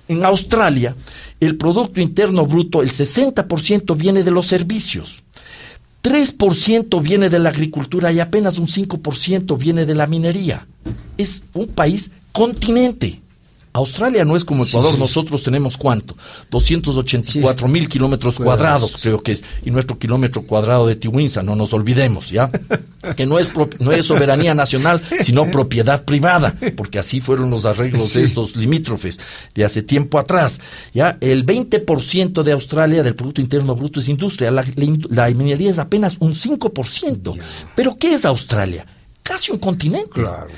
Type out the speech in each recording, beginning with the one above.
En Australia, el Producto Interno Bruto, el 60% viene de los servicios, 3% viene de la agricultura y apenas un 5% viene de la minería. Es un país continente. Australia no es como Ecuador, sí. Nosotros tenemos ¿cuánto? 284,000 kilómetros cuadrados, creo que es, y nuestro kilómetro cuadrado de Tiwinsa, no nos olvidemos, ¿ya? Que no es soberanía nacional, sino propiedad privada, porque así fueron los arreglos de estos limítrofes de hace tiempo atrás, ¿ya? El 20% de Australia, del Producto Interno Bruto, es industria, la minería es apenas un 5%. ¿Pero qué es Australia? Casi un continente. Claro.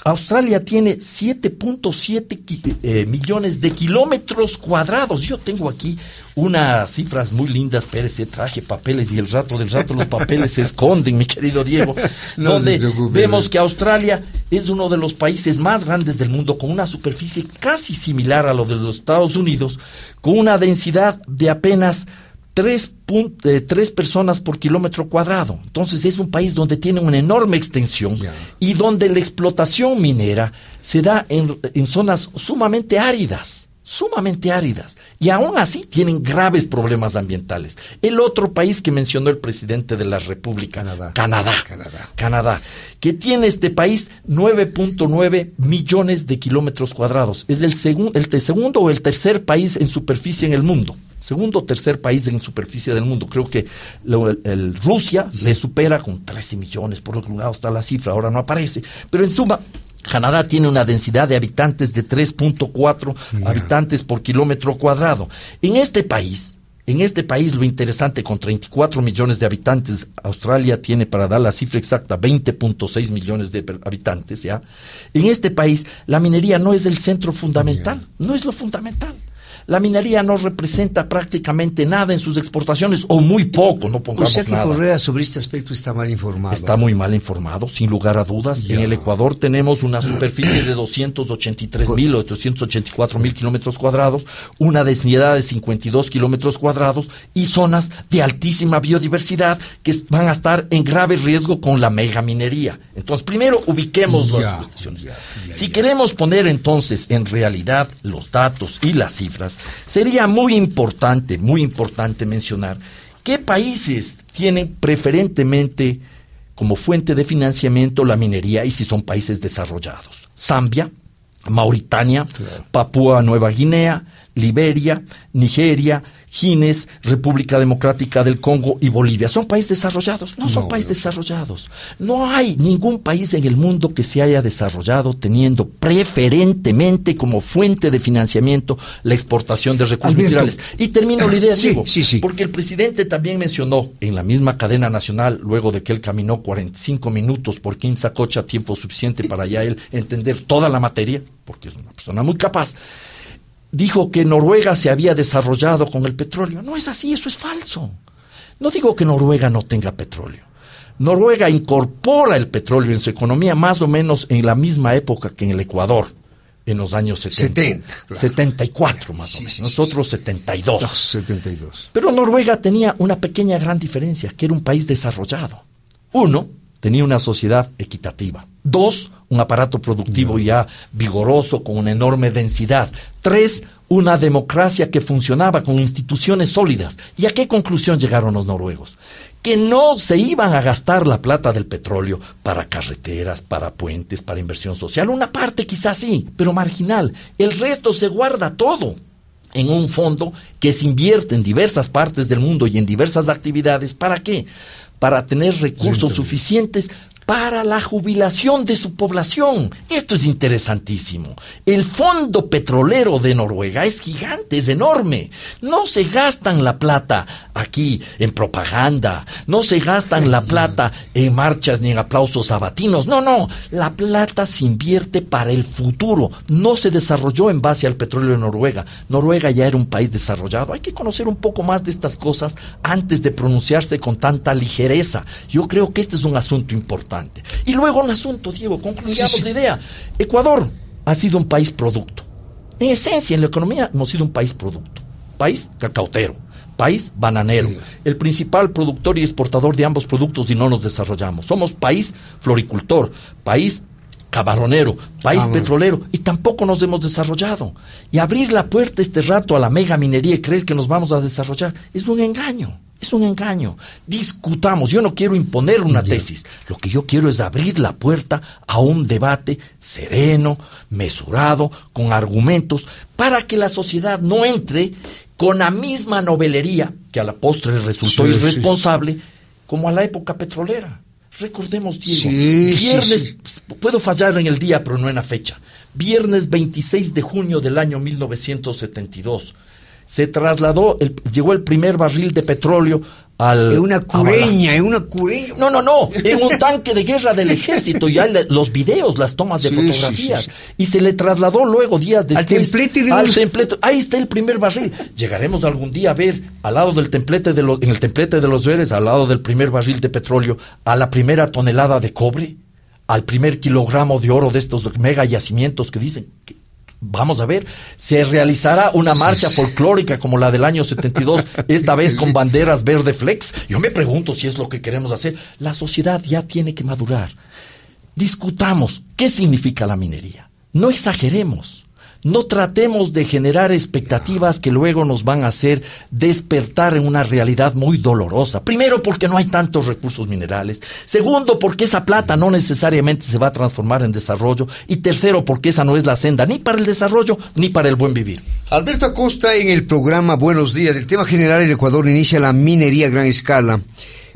Australia tiene 7.7 millones de kilómetros cuadrados. Yo tengo aquí unas cifras muy lindas, Pérez, traje papeles y del rato los papeles se esconden, mi querido Diego, no donde vemos que Australia es uno de los países más grandes del mundo, con una superficie casi similar a lo de los Estados Unidos, con una densidad de apenas 3 personas por kilómetro cuadrado. Entonces es un país donde tiene una enorme extensión y donde la explotación minera se da en zonas sumamente áridas, y aún así tienen graves problemas ambientales. El otro país que mencionó el presidente de la República, Canadá, que tiene este país 9.9 millones de kilómetros cuadrados. Es el segundo o el tercer país en superficie en el mundo. Segundo o tercer país en superficie del mundo. Creo que Rusia le supera con 13 millones, por otro lado está la cifra, ahora no aparece. Pero en suma, Canadá tiene una densidad de habitantes de 3.4 habitantes por kilómetro cuadrado. En este país lo interesante, con 34 millones de habitantes, Australia tiene, para dar la cifra exacta, 20.6 millones de habitantes, ¿ya? En este país, la minería no es el centro fundamental, no es lo fundamental. La minería no representa prácticamente nada en sus exportaciones, o muy poco, no pongamos nada. O sea que Correa sobre este aspecto está mal informado. Está muy mal informado, sin lugar a dudas. En el Ecuador tenemos una superficie de 283,000 o 284,000 kilómetros cuadrados, una densidad de 52 kilómetros cuadrados y zonas de altísima biodiversidad que van a estar en grave riesgo con la megaminería. Entonces, primero ubiquemos las cuestiones. Si queremos poner entonces en realidad los datos y las cifras, sería muy importante mencionar qué países tienen preferentemente como fuente de financiamiento la minería y si son países desarrollados. Zambia, Mauritania, Papúa Nueva Guinea, Liberia, Nigeria, Guinea, República Democrática del Congo y Bolivia. ¿Son países desarrollados? No son países desarrollados. No hay ningún país en el mundo que se haya desarrollado teniendo preferentemente como fuente de financiamiento la exportación de recursos minerales. Y termino la idea, Diego, porque el presidente también mencionó en la misma cadena nacional, luego de que él caminó 45 minutos por Quimsacocha, tiempo suficiente para ya él entender toda la materia, porque es una persona muy capaz, dijo que Noruega se había desarrollado con el petróleo. No es así, eso es falso. No digo que Noruega no tenga petróleo. Noruega incorpora el petróleo en su economía más o menos en la misma época que en el Ecuador, en los años 70. 74 más o menos. Nosotros 72. 72. Pero Noruega tenía una pequeña gran diferencia, que era un país desarrollado. Uno, tenía una sociedad equitativa. 2, un aparato productivo ya vigoroso, con una enorme densidad. 3, una democracia que funcionaba con instituciones sólidas. ¿Y a qué conclusión llegaron los noruegos? Que no se iban a gastar la plata del petróleo para carreteras, para puentes, para inversión social. Una parte quizás sí, pero marginal. El resto se guarda todo en un fondo que se invierte en diversas partes del mundo y en diversas actividades. ¿Para qué? Para tener recursos suficientes para la jubilación de su población. Esto es interesantísimo. El fondo petrolero de Noruega es gigante, es enorme. No se gastan la plata aquí en propaganda, no se gastan la plata en marchas ni en aplausos sabatinos. No, la plata se invierte para el futuro. No se desarrolló en base al petróleo de Noruega. Noruega ya era un país desarrollado. Hay que conocer un poco más de estas cosas antes de pronunciarse con tanta ligereza. Yo creo que este es un asunto importante. Y luego un asunto, Diego, concluyamos la idea. Ecuador ha sido un país producto. En esencia, en la economía hemos sido un país producto. País cacautero, país bananero, el principal productor y exportador de ambos productos, y no nos desarrollamos. Somos país floricultor, país camaronero, país petrolero, y tampoco nos hemos desarrollado. Y abrir la puerta este rato a la mega minería y creer que nos vamos a desarrollar es un engaño. Es un engaño. Discutamos. Yo no quiero imponer una tesis. Lo que yo quiero es abrir la puerta a un debate sereno, mesurado, con argumentos, para que la sociedad no entre con la misma novelería que a la postre resultó irresponsable, como a la época petrolera. Recordemos, Diego, viernes, puedo fallar en el día, pero no en la fecha. Viernes 26 de junio del año 1972. Se trasladó, llegó el primer barril de petróleo al... En una cureña. No, en un tanque de guerra del ejército, ya los videos, las tomas de fotografías. Y se le trasladó luego, días después, al templete. Ahí está el primer barril. Llegaremos algún día a ver, al lado del templete en el templete de los Veres, al lado del primer barril de petróleo, a la primera tonelada de cobre, al primer kilogramo de oro de estos mega yacimientos que dicen... Vamos a ver, se realizará una marcha folclórica como la del año 72, esta vez con banderas verde flex. Yo me pregunto si es lo que queremos hacer. La sociedad ya tiene que madurar. Discutamos qué significa la minería. No exageremos. No tratemos de generar expectativas que luego nos van a hacer despertar en una realidad muy dolorosa. Primero, porque no hay tantos recursos minerales. Segundo, porque esa plata no necesariamente se va a transformar en desarrollo. Y tercero, porque esa no es la senda ni para el desarrollo ni para el buen vivir. Alberto Acosta, en el programa Buenos Días, el tema general, el Ecuador inicia la minería a gran escala.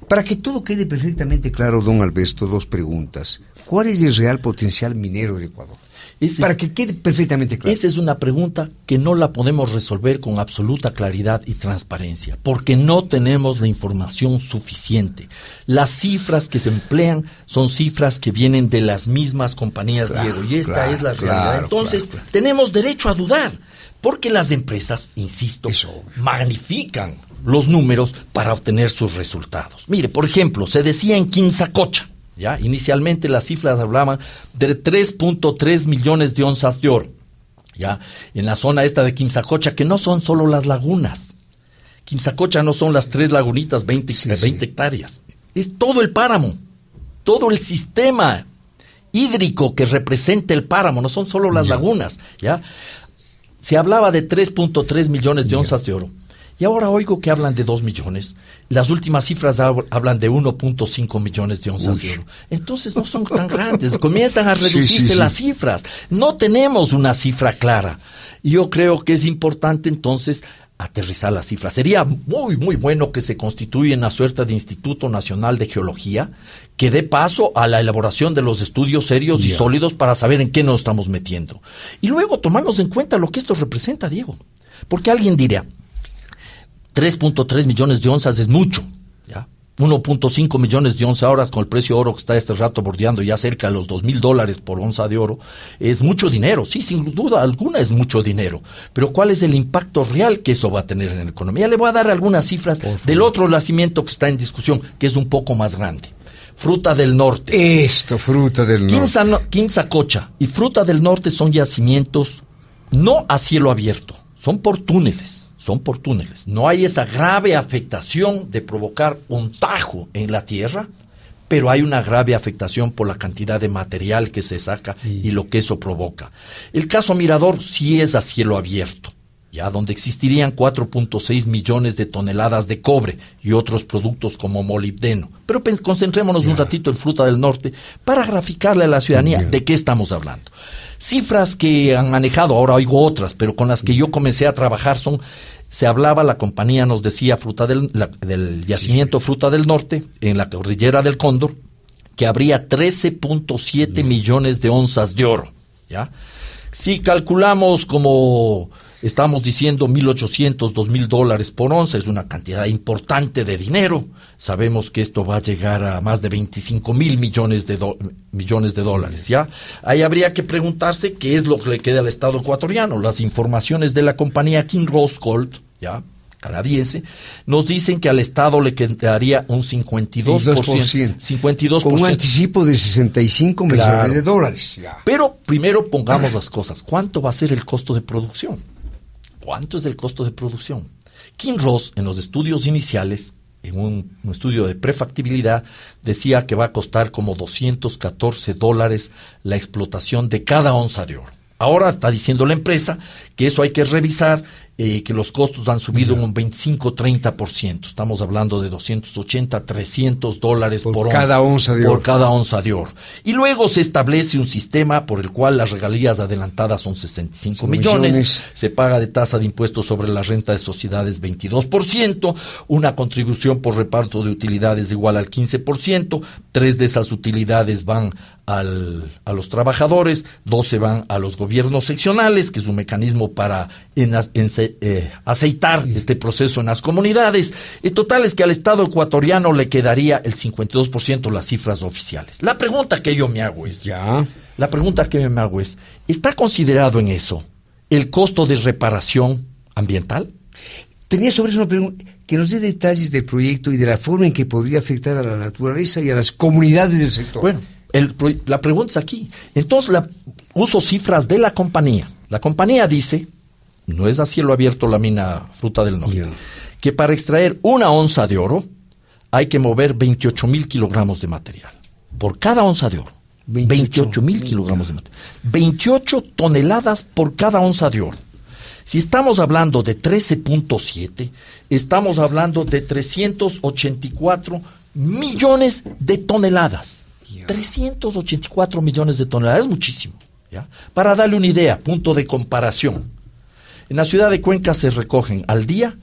Para que todo quede perfectamente claro, don Alberto, dos preguntas. ¿Cuál es el real potencial minero del Ecuador? Para que quede perfectamente claro. Esa es una pregunta que no la podemos resolver con absoluta claridad y transparencia, porque no tenemos la información suficiente. Las cifras que se emplean son cifras que vienen de las mismas compañías, Diego, y esta es la realidad. Entonces, tenemos derecho a dudar, porque las empresas, insisto, magnifican los números para obtener sus resultados. Mire, por ejemplo, se decía en Quimsacocha, ¿ya? Inicialmente las cifras hablaban de 3.3 millones de onzas de oro, ¿ya? En la zona esta de Quimsacocha, que no son solo las lagunas. Quimsacocha no son las 3 lagunitas, 20 hectáreas. Es todo el páramo, todo el sistema hídrico que representa el páramo, no son solo las lagunas, ¿ya? Se hablaba de 3.3 millones de onzas de oro. Y ahora oigo que hablan de 2 millones. Las últimas cifras hablan de 1.5 millones de onzas de oro. Entonces no son tan grandes. Comienzan a reducirse las cifras. No tenemos una cifra clara. Y yo creo que es importante entonces aterrizar las cifras. Sería muy, muy bueno que se constituya una suerte de Instituto Nacional de Geología que dé paso a la elaboración de los estudios serios y sólidos para saber en qué nos estamos metiendo. Y luego tomarnos en cuenta lo que esto representa, Diego. Porque alguien diría, 3.3 millones de onzas es mucho, ¿ya? 1.5 millones de onzas ahora con el precio de oro que está este rato bordeando ya cerca de los $2,000 por onza de oro, es mucho dinero, sí, sin duda alguna es mucho dinero, pero ¿cuál es el impacto real que eso va a tener en la economía? Le voy a dar algunas cifras del otro yacimiento que está en discusión, que es un poco más grande. Fruta del Norte. Fruta del Norte. Quimsacocha y Fruta del Norte son yacimientos no a cielo abierto, son por túneles. No hay esa grave afectación de provocar un tajo en la tierra, pero hay una grave afectación por la cantidad de material que se saca y lo que eso provoca. El caso Mirador sí es a cielo abierto, ya donde existirían 4.6 millones de toneladas de cobre y otros productos como molibdeno. Pero concentrémonos un ratito en Fruta del Norte para graficarle a la ciudadanía de qué estamos hablando. Cifras que han manejado, ahora oigo otras, pero con las que yo comencé a trabajar se hablaba, la compañía nos decía del yacimiento Fruta del Norte, en la cordillera del Cóndor, que habría 13.7 millones de onzas de oro, ¿ya? Si calculamos como estamos diciendo $1,800, $2,000 por onza, es una cantidad importante de dinero. Sabemos que esto va a llegar a más de 25,000 millones de dólares, ¿ya? Ahí habría que preguntarse qué es lo que le queda al Estado ecuatoriano. Las informaciones de la compañía Kinross Gold, ¿ya?, canadiense, nos dicen que al Estado le quedaría un 52%. 52%. Con un anticipo de 65 millones de dólares. Ya. Pero primero pongamos las cosas. ¿Cuánto va a ser el costo de producción? ¿Cuánto es el costo de producción? Kinross, en los estudios iniciales, en un estudio de prefactibilidad, decía que va a costar como $214 la explotación de cada onza de oro. Ahora está diciendo la empresa que eso hay que revisar, que los costos han subido un 25-30%. Estamos hablando de $280-300 por cada onza de oro. Por cada onza de oro. Y luego se establece un sistema por el cual las regalías adelantadas son 65 millones. Se paga de tasa de impuestos sobre la renta de sociedades 22%, una contribución por reparto de utilidades igual al 15%, 3 de esas utilidades van a los trabajadores, 12 van a los gobiernos seccionales, que es un mecanismo para aceitar este proceso en las comunidades. El total es que al Estado ecuatoriano le quedaría el 52%, las cifras oficiales. La pregunta que yo me hago es, ¿está considerado en eso el costo de reparación ambiental? Tenía sobre eso una pregunta, que nos dé detalles del proyecto y de la forma en que podría afectar a la naturaleza y a las comunidades del sector. Bueno, la pregunta es aquí. Entonces, uso cifras de la compañía. La compañía dice, no es a cielo abierto la mina Fruta del Norte, que para extraer una onza de oro hay que mover 28,000 kilogramos de material. Por cada onza de oro. 28,000 kilogramos de material. 28 toneladas por cada onza de oro. Si estamos hablando de 13.7, estamos hablando de 384 millones de toneladas. 384 millones de toneladas, es muchísimo. ¿Ya? Para darle una idea, punto de comparación. En la ciudad de Cuenca se recogen al día,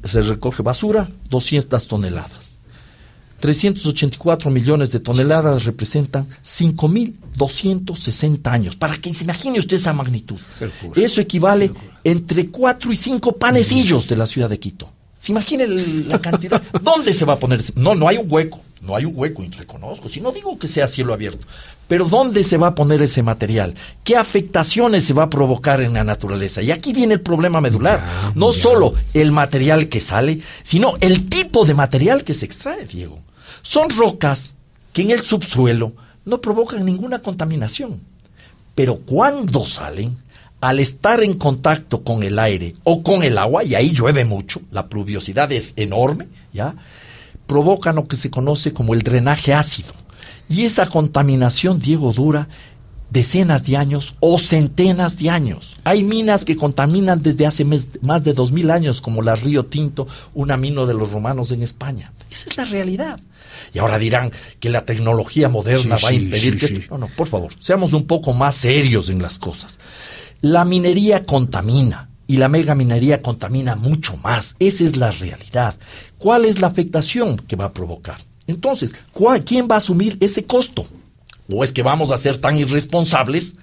se recoge basura, 200 toneladas. 384 millones de toneladas representan 5.260 años. Para que se imagine usted esa magnitud. Eso equivale entre 4 y 5 panecillos de la ciudad de Quito. Se imagine la cantidad. ¿Dónde se va a poner? No hay un hueco. No hay un hueco, y reconozco. Si no digo que sea cielo abierto. Pero ¿dónde se va a poner ese material? ¿Qué afectaciones se va a provocar en la naturaleza? Y aquí viene el problema medular. No solo el material que sale, sino el tipo de material que se extrae, Diego. Son rocas que en el subsuelo no provocan ninguna contaminación. Pero cuando salen, al estar en contacto con el aire o con el agua, y ahí llueve mucho, la pluviosidad es enorme, ¿ya?, provocan lo que se conoce como el drenaje ácido. Y esa contaminación, Diego, dura decenas de años o centenas de años. Hay minas que contaminan desde hace más de 2.000 años, como la Río Tinto, una mina de los romanos en España. Esa es la realidad. Y ahora dirán que la tecnología moderna va a impedir que... No, por favor, seamos un poco más serios en las cosas. La minería contamina. Y la megaminería contamina mucho más. Esa es la realidad. ¿Cuál es la afectación que va a provocar? Entonces, ¿quién va a asumir ese costo? ¿O es que vamos a ser tan irresponsables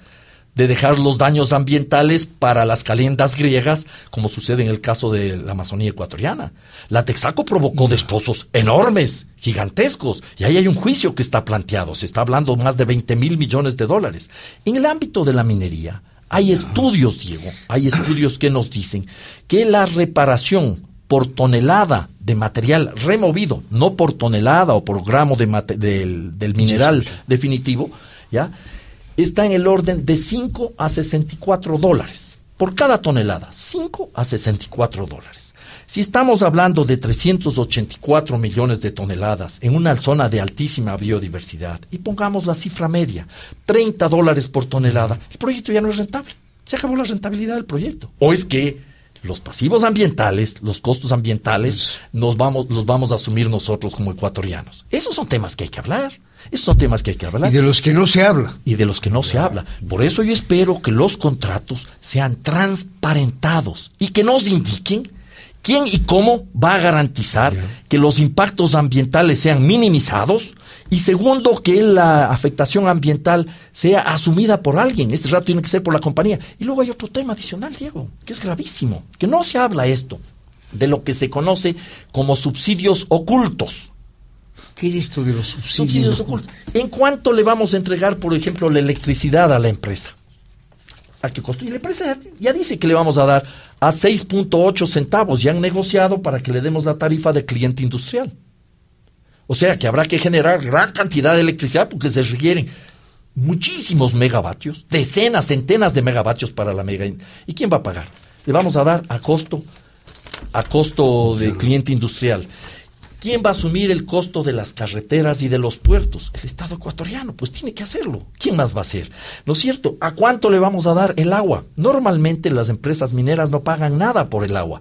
de dejar los daños ambientales para las calendas griegas, como sucede en el caso de la Amazonía ecuatoriana? La Texaco provocó destrozos enormes, gigantescos, y ahí hay un juicio que está planteado. Se está hablando de más de 20,000 millones de dólares. En el ámbito de la minería, hay estudios, Diego, hay estudios que nos dicen que la reparación por tonelada de material removido, no por tonelada o por gramo del mineral definitivo, ¿ya?, está en el orden de 5 a 64 dólares por cada tonelada, 5 a 64 dólares. Si estamos hablando de 384 millones de toneladas en una zona de altísima biodiversidad, y pongamos la cifra media, 30 dólares por tonelada, el proyecto ya no es rentable. Se acabó la rentabilidad del proyecto. ¿O es que los pasivos ambientales, los costos ambientales, los vamos a asumir nosotros como ecuatorianos? Esos son temas que hay que hablar. Esos son temas que hay que hablar. Y de los que no se habla. Se habla. Por eso yo espero que los contratos sean transparentados y que nos indiquen quién y cómo va a garantizar que los impactos ambientales sean minimizados, y segundo, que la afectación ambiental sea asumida por alguien. Este rato tiene que ser por la compañía. Y luego hay otro tema adicional, Diego, que es gravísimo, que no se habla esto, de lo que se conoce como subsidios ocultos. ¿Qué es esto de los subsidios ocultos? ¿En cuánto le vamos a entregar, por ejemplo, la electricidad a la empresa? ¿A qué costo? Y la empresa ya dice que le vamos a dar a 6.8 centavos. Ya han negociado para que le demos la tarifa de cliente industrial. O sea que habrá que generar gran cantidad de electricidad porque se requieren muchísimos megavatios, decenas, centenas de megavatios para la mega. ¿Y quién va a pagar? Le vamos a dar a costo de cliente industrial. ¿Quién va a asumir el costo de las carreteras y de los puertos? El Estado ecuatoriano, pues tiene que hacerlo. ¿Quién más va a hacer? ¿No es cierto? ¿A cuánto le vamos a dar el agua? Normalmente las empresas mineras no pagan nada por el agua.